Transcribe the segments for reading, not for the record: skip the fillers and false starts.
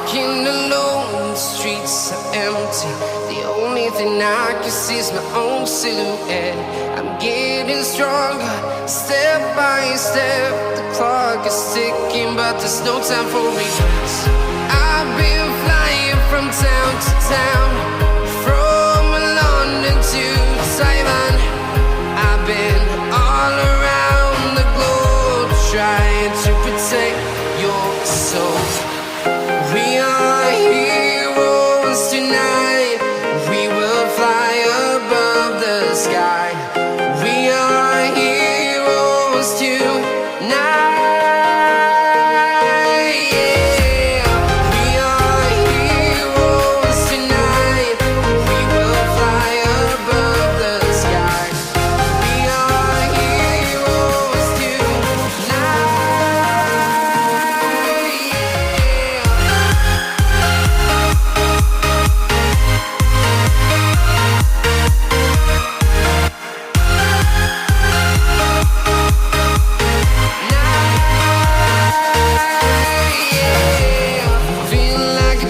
Walking alone, the streets are empty. The only thing I can see is my own silhouette. I'm getting stronger, step by step. The clock is ticking, but there's no time for regrets. I've been flying from town to town, from London to Taiwan. I've been all around the globe, trying to protect your soul. We are heroes tonight. We will fly above the sky. We are heroes tonight. Yeah. We are heroes tonight. We will fly above the sky. We are heroes tonight. Feeling like a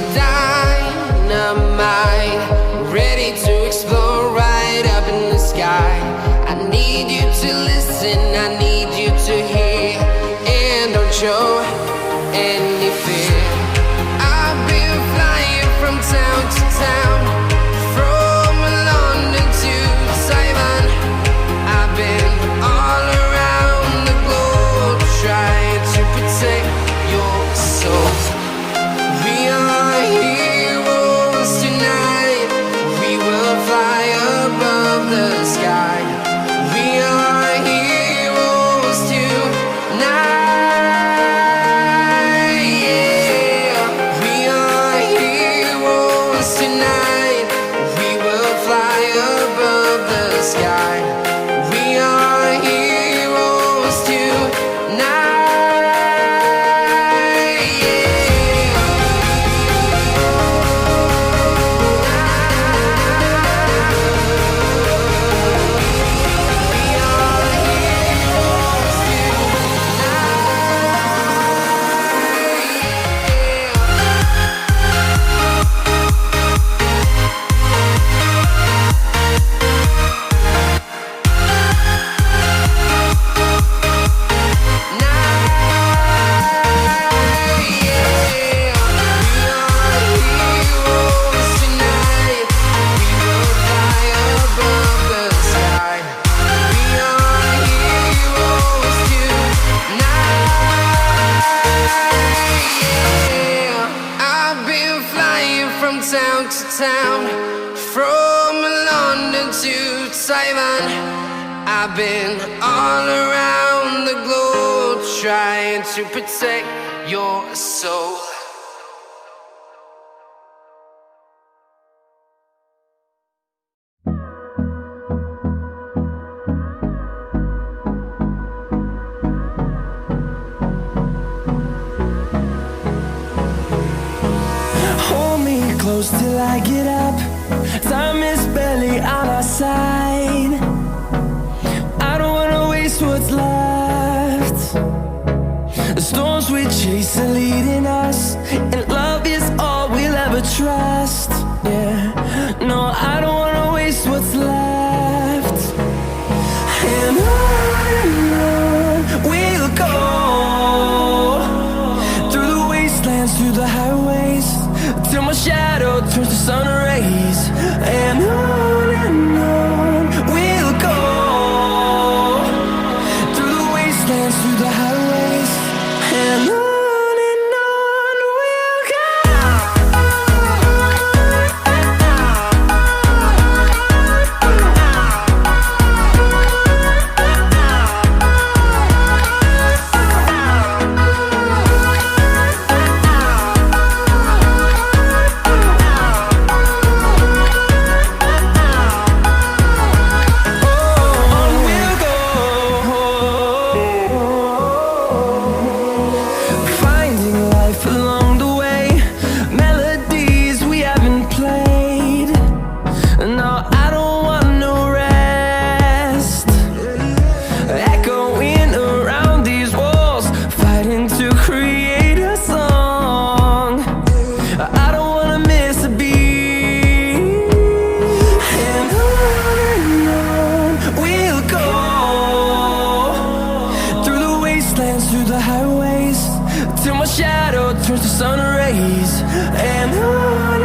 dynamite, ready to explode right up in the sky. I need you to listen, I need you to hear, and don't show any fear. I've been flying from town to town, from London to Taiwan. I've been all around the globe, trying to protect your soul. We are heroes tonight. We will fly above the sky. We are heroes tonight. Yeah. We are heroes tonight. We will fly above the sky. We are heroes tonight. Town to town, from London to Taiwan. I've been all around the globe, trying to protect your soul. Close till I get up. Time is barely on our side. I don't wanna waste what's left. The storms we chase are leading us, and love is all we'll ever trust. Yeah, no, I don't wanna waste what's left. And on we'll go, through the wastelands, through the highways, till my shadow turns to sun rays. And on we'll go, through the wastelands, through the highways. And on we'll go. highways till my shadow turns to sun rays, and on